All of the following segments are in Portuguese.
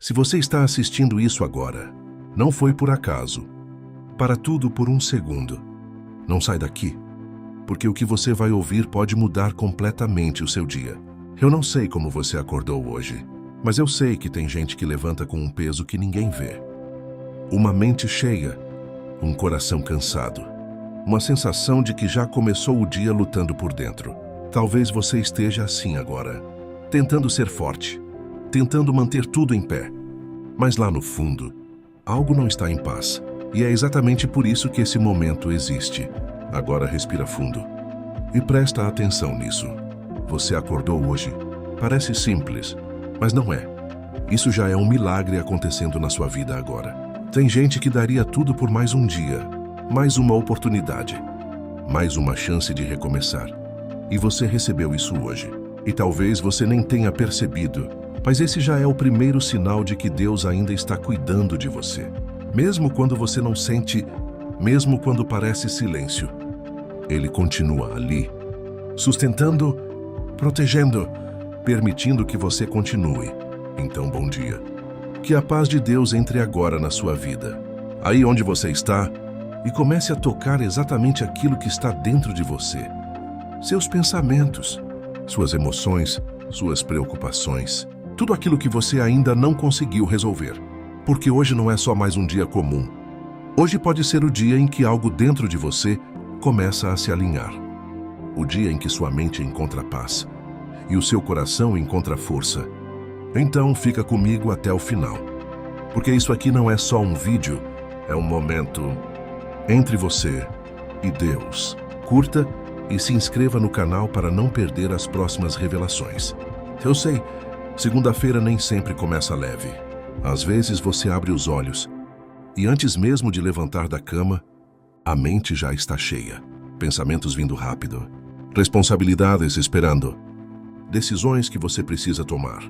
Se você está assistindo isso agora, não foi por acaso. Para tudo por um segundo. Não sai daqui, porque o que você vai ouvir pode mudar completamente o seu dia. Eu não sei como você acordou hoje, mas eu sei que tem gente que levanta com um peso que ninguém vê. Uma mente cheia, um coração cansado, uma sensação de que já começou o dia lutando por dentro. Talvez você esteja assim agora, tentando ser forte, tentando manter tudo em pé. Mas lá no fundo, algo não está em paz. E é exatamente por isso que esse momento existe. Agora respira fundo e presta atenção nisso. Você acordou hoje. Parece simples, mas não é. Isso já é um milagre acontecendo na sua vida agora. Tem gente que daria tudo por mais um dia, mais uma oportunidade, mais uma chance de recomeçar. E você recebeu isso hoje. E talvez você nem tenha percebido, mas esse já é o primeiro sinal de que Deus ainda está cuidando de você. Mesmo quando você não sente, mesmo quando parece silêncio, Ele continua ali, sustentando, protegendo, permitindo que você continue. Então, bom dia. Que a paz de Deus entre agora na sua vida, aí onde você está, e comece a tocar exatamente aquilo que está dentro de você. Seus pensamentos, suas emoções, suas preocupações, tudo aquilo que você ainda não conseguiu resolver. Porque hoje não é só mais um dia comum. Hoje pode ser o dia em que algo dentro de você começa a se alinhar. O dia em que sua mente encontra paz e o seu coração encontra força. Então fica comigo até o final. Porque isso aqui não é só um vídeo, é um momento entre você e Deus. Curta e se inscreva no canal para não perder as próximas revelações. Eu sei, segunda-feira nem sempre começa leve. Às vezes você abre os olhos e antes mesmo de levantar da cama, a mente já está cheia. Pensamentos vindo rápido, responsabilidades esperando, decisões que você precisa tomar,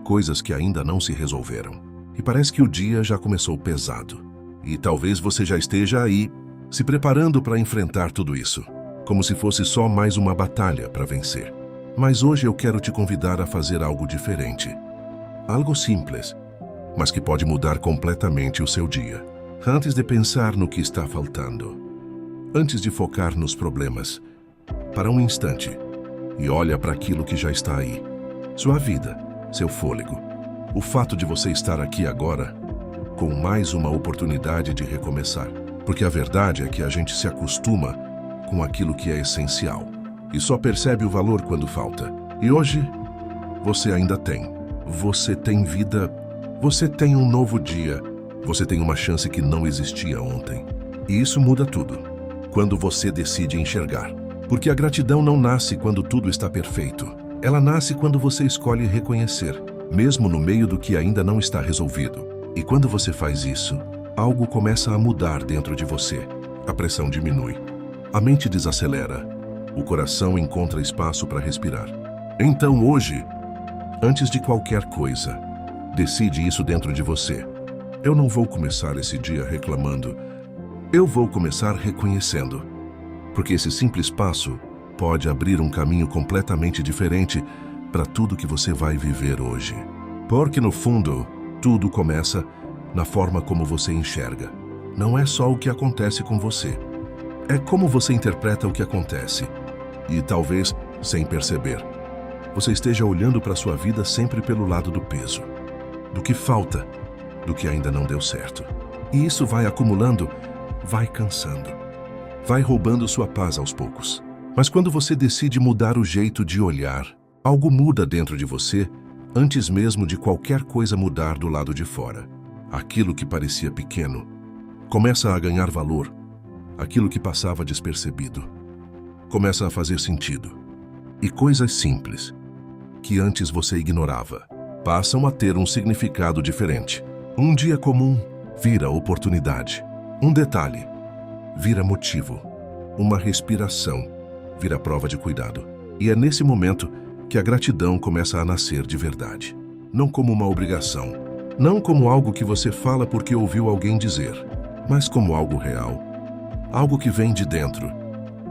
coisas que ainda não se resolveram. E parece que o dia já começou pesado. E talvez você já esteja aí, se preparando para enfrentar tudo isso, como se fosse só mais uma batalha para vencer. Mas hoje eu quero te convidar a fazer algo diferente. Algo simples, mas que pode mudar completamente o seu dia. Antes de pensar no que está faltando, antes de focar nos problemas, para um instante e olha para aquilo que já está aí. Sua vida, seu fôlego, o fato de você estar aqui agora, com mais uma oportunidade de recomeçar. Porque a verdade é que a gente se acostuma com aquilo que é essencial e só percebe o valor quando falta. E hoje, você ainda tem. Você tem vida. Você tem um novo dia, você tem uma chance que não existia ontem. E isso muda tudo, quando você decide enxergar. Porque a gratidão não nasce quando tudo está perfeito. Ela nasce quando você escolhe reconhecer, mesmo no meio do que ainda não está resolvido. E quando você faz isso, algo começa a mudar dentro de você. A pressão diminui, a mente desacelera, o coração encontra espaço para respirar. Então hoje, antes de qualquer coisa, decide isso dentro de você. Eu não vou começar esse dia reclamando. Eu vou começar reconhecendo. Porque esse simples passo pode abrir um caminho completamente diferente para tudo que você vai viver hoje. Porque no fundo, tudo começa na forma como você enxerga. Não é só o que acontece com você. É como você interpreta o que acontece. E talvez, sem perceber, você esteja olhando para a sua vida sempre pelo lado do peso. Do que falta, do que ainda não deu certo. E isso vai acumulando, vai cansando, vai roubando sua paz aos poucos. Mas quando você decide mudar o jeito de olhar, algo muda dentro de você antes mesmo de qualquer coisa mudar do lado de fora. Aquilo que parecia pequeno começa a ganhar valor. Aquilo que passava despercebido começa a fazer sentido. E coisas simples, que antes você ignorava, passam a ter um significado diferente. Um dia comum vira oportunidade. Um detalhe vira motivo. Uma respiração vira prova de cuidado. E é nesse momento que a gratidão começa a nascer de verdade. Não como uma obrigação, não como algo que você fala porque ouviu alguém dizer, mas como algo real. Algo que vem de dentro,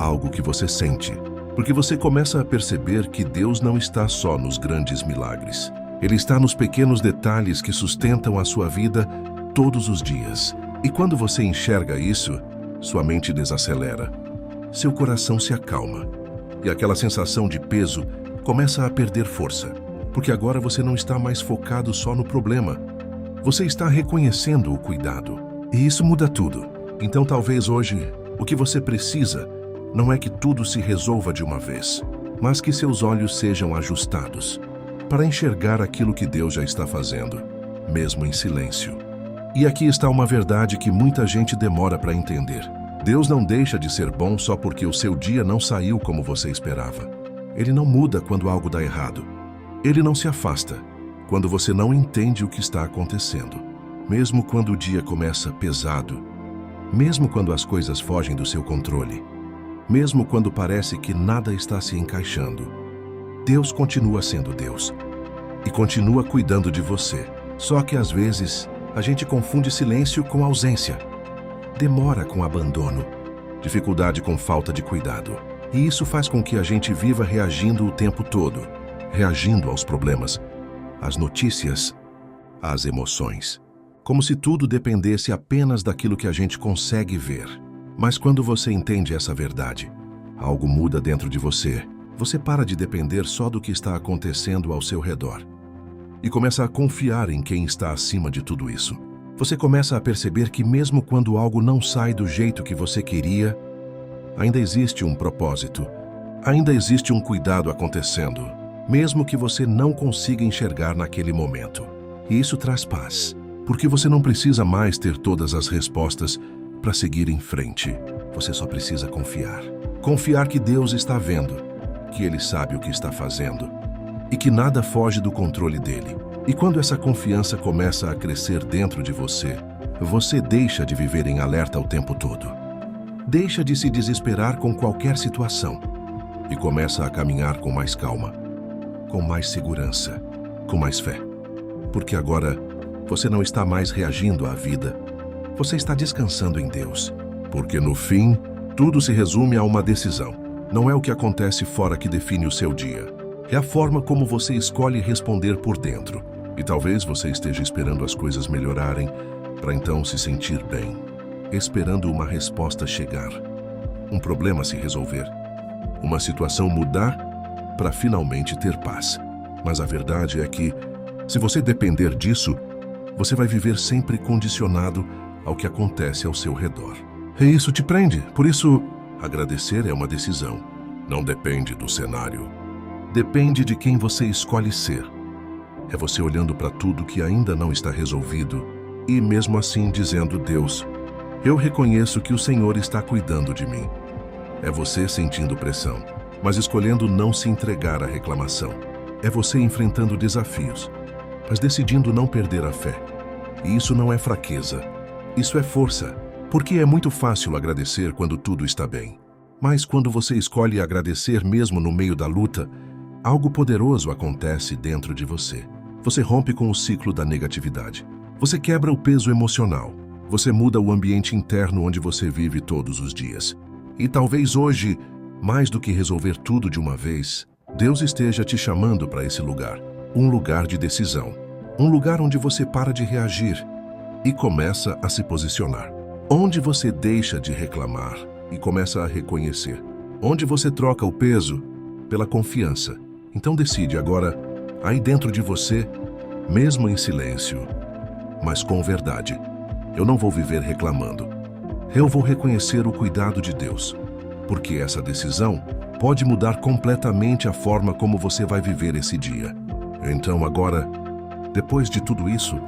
algo que você sente. Porque você começa a perceber que Deus não está só nos grandes milagres. Ele está nos pequenos detalhes que sustentam a sua vida todos os dias. E quando você enxerga isso, sua mente desacelera. Seu coração se acalma. E aquela sensação de peso começa a perder força. Porque agora você não está mais focado só no problema. Você está reconhecendo o cuidado. E isso muda tudo. Então talvez hoje, o que você precisa não é que tudo se resolva de uma vez, mas que seus olhos sejam ajustados para enxergar aquilo que Deus já está fazendo, mesmo em silêncio. E aqui está uma verdade que muita gente demora para entender. Deus não deixa de ser bom só porque o seu dia não saiu como você esperava. Ele não muda quando algo dá errado. Ele não se afasta quando você não entende o que está acontecendo. Mesmo quando o dia começa pesado, mesmo quando as coisas fogem do seu controle, mesmo quando parece que nada está se encaixando, Deus continua sendo Deus e continua cuidando de você. Só que às vezes a gente confunde silêncio com ausência, demora com abandono, dificuldade com falta de cuidado. E isso faz com que a gente viva reagindo o tempo todo, reagindo aos problemas, às notícias, às emoções, como se tudo dependesse apenas daquilo que a gente consegue ver. Mas quando você entende essa verdade, algo muda dentro de você. Você para de depender só do que está acontecendo ao seu redor e começa a confiar em quem está acima de tudo isso. Você começa a perceber que mesmo quando algo não sai do jeito que você queria, ainda existe um propósito, ainda existe um cuidado acontecendo, mesmo que você não consiga enxergar naquele momento. E isso traz paz, porque você não precisa mais ter todas as respostas para seguir em frente. Você só precisa confiar. Confiar que Deus está vendo, que Ele sabe o que está fazendo e que nada foge do controle dele. E quando essa confiança começa a crescer dentro de você, você deixa de viver em alerta o tempo todo. Deixa de se desesperar com qualquer situação e começa a caminhar com mais calma, com mais segurança, com mais fé. Porque agora você não está mais reagindo à vida, você está descansando em Deus. Porque no fim, tudo se resume a uma decisão. Não é o que acontece fora que define o seu dia. É a forma como você escolhe responder por dentro. E talvez você esteja esperando as coisas melhorarem para então se sentir bem, esperando uma resposta chegar, um problema se resolver, uma situação mudar para finalmente ter paz. Mas a verdade é que, se você depender disso, você vai viver sempre condicionado ao que acontece ao seu redor. E isso te prende. Por isso, agradecer é uma decisão. Não depende do cenário. Depende de quem você escolhe ser. É você olhando para tudo que ainda não está resolvido e, mesmo assim, dizendo: Deus, eu reconheço que o Senhor está cuidando de mim. É você sentindo pressão, mas escolhendo não se entregar à reclamação. É você enfrentando desafios, mas decidindo não perder a fé. E isso não é fraqueza, isso é força. Porque é muito fácil agradecer quando tudo está bem. Mas quando você escolhe agradecer mesmo no meio da luta, algo poderoso acontece dentro de você. Você rompe com o ciclo da negatividade. Você quebra o peso emocional. Você muda o ambiente interno onde você vive todos os dias. E talvez hoje, mais do que resolver tudo de uma vez, Deus esteja te chamando para esse lugar. Um lugar de decisão. Um lugar onde você para de reagir e começa a se posicionar. Onde você deixa de reclamar e começa a reconhecer. Onde você troca o peso pela confiança. Então decide agora, aí dentro de você, mesmo em silêncio, mas com verdade. Eu não vou viver reclamando. Eu vou reconhecer o cuidado de Deus. Porque essa decisão pode mudar completamente a forma como você vai viver esse dia. Então agora, depois de tudo isso,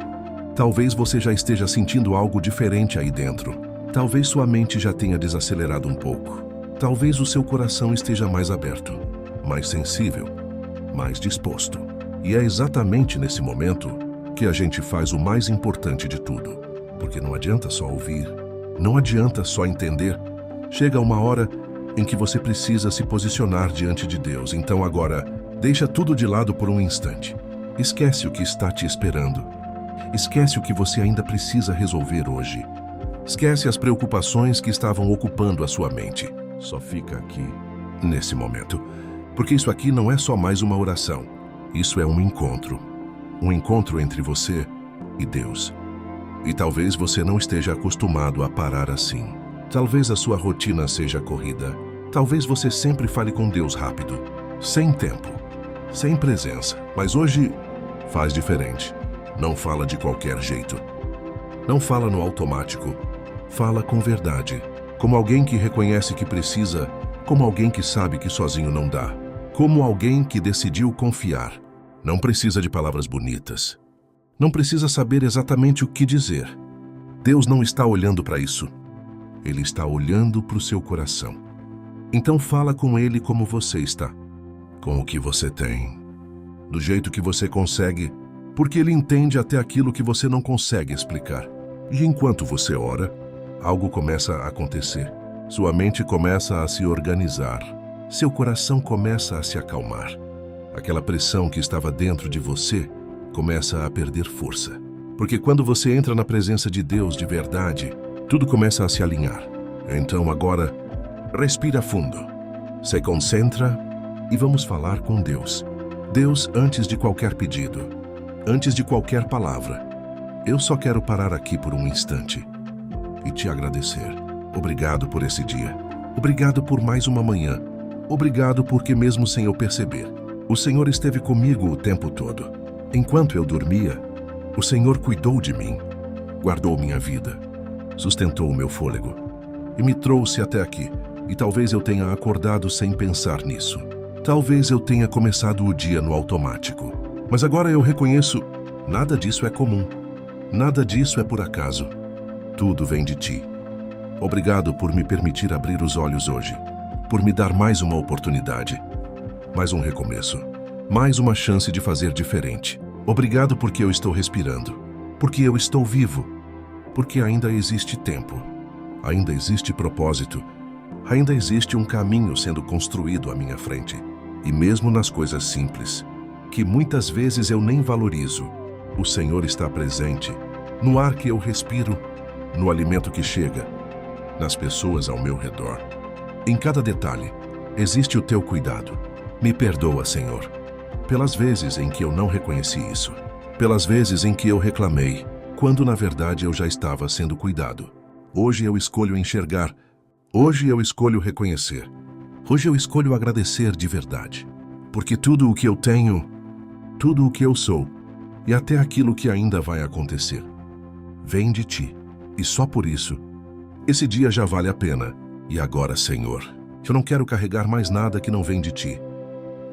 talvez você já esteja sentindo algo diferente aí dentro. Talvez sua mente já tenha desacelerado um pouco. Talvez o seu coração esteja mais aberto, mais sensível, mais disposto. E é exatamente nesse momento que a gente faz o mais importante de tudo. Porque não adianta só ouvir, não adianta só entender. Chega uma hora em que você precisa se posicionar diante de Deus. Então agora, deixa tudo de lado por um instante. Esquece o que está te esperando. Esquece o que você ainda precisa resolver hoje. Esquece as preocupações que estavam ocupando a sua mente. Só fica aqui, nesse momento. Porque isso aqui não é só mais uma oração. Isso é um encontro. um encontro entre você e Deus. E talvez você não esteja acostumado a parar assim. Talvez a sua rotina seja corrida. Talvez você sempre fale com Deus rápido, sem tempo, sem presença. Mas hoje faz diferente. Não fala de qualquer jeito. Não fala no automático. Fala com verdade. Como alguém que reconhece que precisa, como alguém que sabe que sozinho não dá. Como alguém que decidiu confiar. Não precisa de palavras bonitas. Não precisa saber exatamente o que dizer. Deus não está olhando para isso. Ele está olhando para o seu coração. Então fala com Ele como você está. Com o que você tem. Do jeito que você consegue. Porque Ele entende até aquilo que você não consegue explicar. E enquanto você ora, algo começa a acontecer. Sua mente começa a se organizar. Seu coração começa a se acalmar. Aquela pressão que estava dentro de você começa a perder força. Porque quando você entra na presença de Deus de verdade, tudo começa a se alinhar. Então agora, respira fundo. Se concentra e vamos falar com Deus. Deus, antes de qualquer pedido, antes de qualquer palavra, eu só quero parar aqui por um instante e te agradecer. Obrigado por esse dia. Obrigado por mais uma manhã. Obrigado porque mesmo sem eu perceber, o Senhor esteve comigo o tempo todo. Enquanto eu dormia, o Senhor cuidou de mim, guardou minha vida, sustentou o meu fôlego e me trouxe até aqui. E talvez eu tenha acordado sem pensar nisso. Talvez eu tenha começado o dia no automático. Mas agora eu reconheço, nada disso é comum. Nada disso é por acaso. Tudo vem de ti. Obrigado por me permitir abrir os olhos hoje, por me dar mais uma oportunidade, mais um recomeço, mais uma chance de fazer diferente. Obrigado porque eu estou respirando, porque eu estou vivo, porque ainda existe tempo, ainda existe propósito, ainda existe um caminho sendo construído à minha frente. E mesmo nas coisas simples, que muitas vezes eu nem valorizo, o Senhor está presente, no ar que eu respiro, no alimento que chega, nas pessoas ao meu redor. Em cada detalhe, existe o teu cuidado. Me perdoa, Senhor, pelas vezes em que eu não reconheci isso, pelas vezes em que eu reclamei, quando na verdade eu já estava sendo cuidado. Hoje eu escolho enxergar, hoje eu escolho reconhecer, hoje eu escolho agradecer de verdade, porque tudo o que eu tenho, tudo o que eu sou, e até aquilo que ainda vai acontecer, vem de ti, e só por isso, esse dia já vale a pena. E agora, Senhor, eu não quero carregar mais nada que não vem de ti.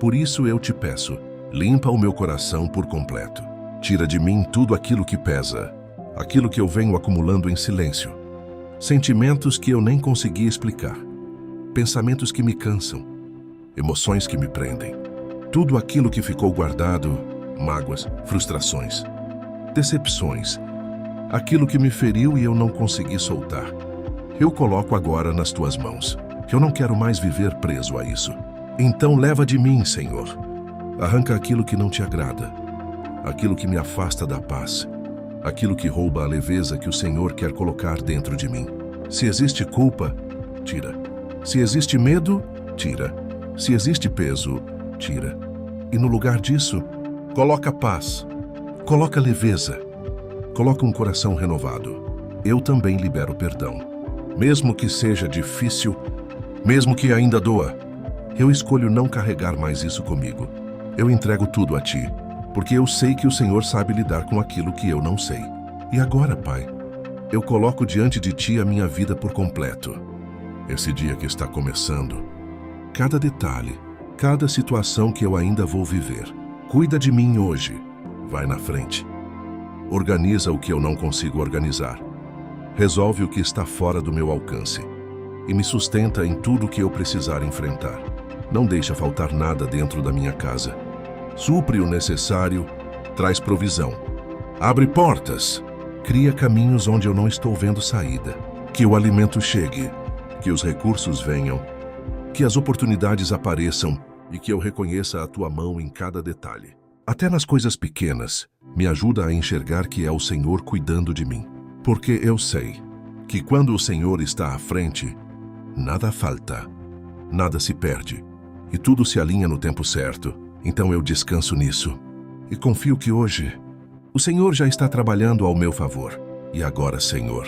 Por isso eu te peço, limpa o meu coração por completo. Tira de mim tudo aquilo que pesa, aquilo que eu venho acumulando em silêncio. Sentimentos que eu nem consegui explicar. Pensamentos que me cansam. Emoções que me prendem. Tudo aquilo que ficou guardado, mágoas, frustrações, decepções. Aquilo que me feriu e eu não consegui soltar. Eu coloco agora nas tuas mãos. Eu não quero mais viver preso a isso. Então leva de mim, Senhor. Arranca aquilo que não te agrada, aquilo que me afasta da paz, aquilo que rouba a leveza que o Senhor quer colocar dentro de mim. Se existe culpa, tira. Se existe medo, tira. Se existe peso, tira. E no lugar disso, coloca paz, coloca leveza, coloca um coração renovado. Eu também libero perdão. Mesmo que seja difícil, mesmo que ainda doa, eu escolho não carregar mais isso comigo. Eu entrego tudo a ti, porque eu sei que o Senhor sabe lidar com aquilo que eu não sei. E agora, Pai, eu coloco diante de ti a minha vida por completo. Esse dia que está começando, cada detalhe, cada situação que eu ainda vou viver. Cuida de mim hoje, vai na frente. Organiza o que eu não consigo organizar. Resolve o que está fora do meu alcance e me sustenta em tudo que eu precisar enfrentar. Não deixa faltar nada dentro da minha casa. Supre o necessário, traz provisão. Abre portas, cria caminhos onde eu não estou vendo saída. Que o alimento chegue, que os recursos venham, que as oportunidades apareçam e que eu reconheça a tua mão em cada detalhe. Até nas coisas pequenas, me ajuda a enxergar que é o Senhor cuidando de mim. Porque eu sei que quando o Senhor está à frente, nada falta, nada se perde e tudo se alinha no tempo certo. Então eu descanso nisso e confio que hoje o Senhor já está trabalhando ao meu favor. E agora, Senhor,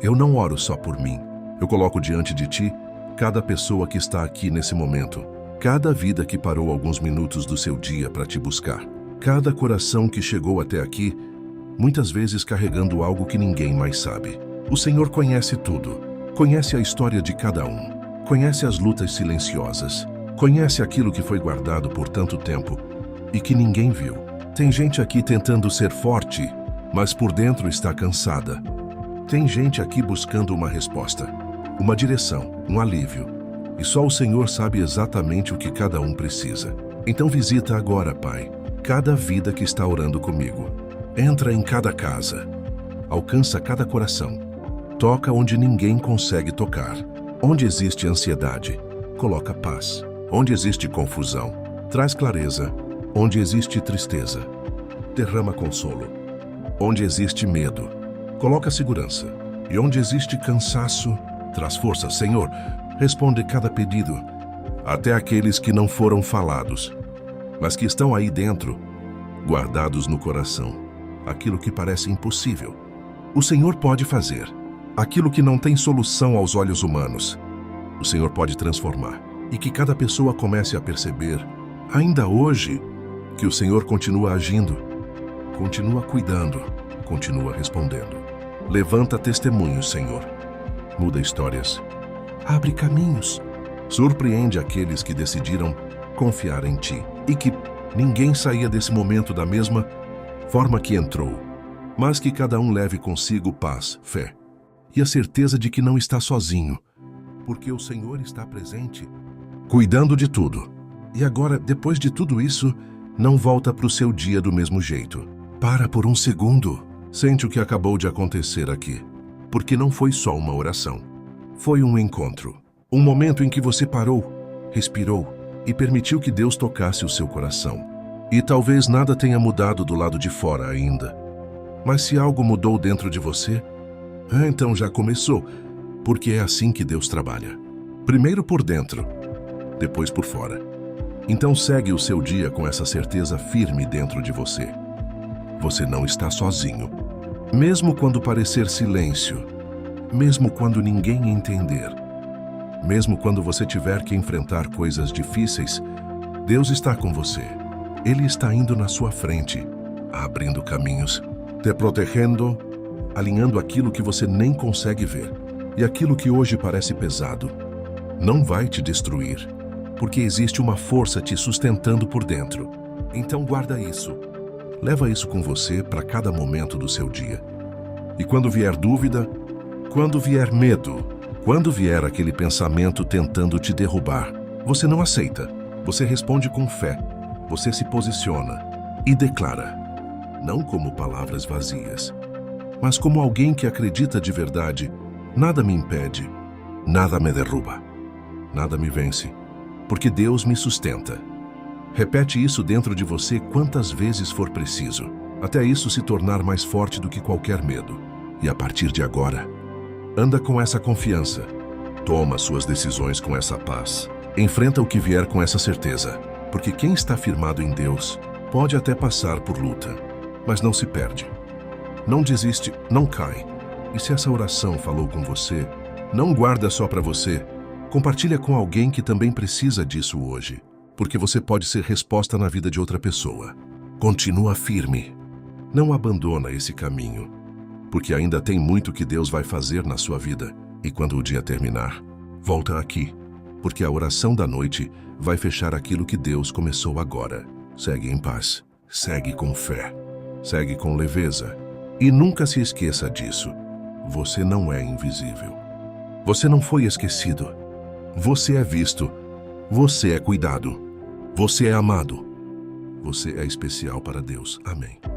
eu não oro só por mim. Eu coloco diante de Ti cada pessoa que está aqui nesse momento, cada vida que parou alguns minutos do seu dia para Te buscar, cada coração que chegou até aqui, muitas vezes carregando algo que ninguém mais sabe. O Senhor conhece tudo, conhece a história de cada um, conhece as lutas silenciosas, conhece aquilo que foi guardado por tanto tempo e que ninguém viu. Tem gente aqui tentando ser forte, mas por dentro está cansada. Tem gente aqui buscando uma resposta, uma direção, um alívio. E só o Senhor sabe exatamente o que cada um precisa. Então visita agora, Pai, cada vida que está orando comigo. Entra em cada casa, alcança cada coração. Toca onde ninguém consegue tocar. Onde existe ansiedade, coloca paz. Onde existe confusão, traz clareza. Onde existe tristeza, derrama consolo. Onde existe medo, coloca segurança. E onde existe cansaço, traz força. Senhor, responde cada pedido, até aqueles que não foram falados, mas que estão aí dentro, guardados no coração. Aquilo que parece impossível, o Senhor pode fazer. Aquilo que não tem solução aos olhos humanos, o Senhor pode transformar. E que cada pessoa comece a perceber, ainda hoje, que o Senhor continua agindo, continua cuidando, continua respondendo. Levanta testemunhos, Senhor. Muda histórias. Abre caminhos. Surpreende aqueles que decidiram confiar em Ti. E que ninguém saia desse momento da mesma forma que entrou, mas que cada um leve consigo paz, fé e a certeza de que não está sozinho, porque o Senhor está presente, cuidando de tudo. E agora, depois de tudo isso, não volta para o seu dia do mesmo jeito. Para por um segundo. Sente o que acabou de acontecer aqui. Porque não foi só uma oração. Foi um encontro. Um momento em que você parou, respirou e permitiu que Deus tocasse o seu coração. E talvez nada tenha mudado do lado de fora ainda. Mas se algo mudou dentro de você, então já começou. Porque é assim que Deus trabalha. Primeiro por dentro, depois por fora. Então segue o seu dia com essa certeza firme dentro de você. Você não está sozinho. Mesmo quando parecer silêncio, mesmo quando ninguém entender, mesmo quando você tiver que enfrentar coisas difíceis, Deus está com você. Ele está indo na sua frente, abrindo caminhos, te protegendo, alinhando aquilo que você nem consegue ver. E aquilo que hoje parece pesado não vai te destruir, porque existe uma força te sustentando por dentro. Então guarda isso. Leva isso com você para cada momento do seu dia. E quando vier dúvida, quando vier medo, quando vier aquele pensamento tentando te derrubar, você não aceita. Você responde com fé. Você se posiciona e declara. Não como palavras vazias, mas como alguém que acredita de verdade. Nada me impede, nada me derruba, nada me vence. Porque Deus me sustenta. Repete isso dentro de você quantas vezes for preciso, até isso se tornar mais forte do que qualquer medo. E a partir de agora, anda com essa confiança. Toma suas decisões com essa paz. Enfrenta o que vier com essa certeza. Porque quem está firmado em Deus pode até passar por luta, mas não se perde. Não desiste, não cai. E se essa oração falou com você, não guarda só para você. Compartilha com alguém que também precisa disso hoje, porque você pode ser resposta na vida de outra pessoa. Continua firme. Não abandona esse caminho, porque ainda tem muito que Deus vai fazer na sua vida. E quando o dia terminar, volta aqui, porque a oração da noite vai fechar aquilo que Deus começou agora. Segue em paz, segue com fé, segue com leveza. E nunca se esqueça disso. Você não é invisível. Você não foi esquecido. Você é visto, você é cuidado, você é amado, você é especial para Deus. Amém.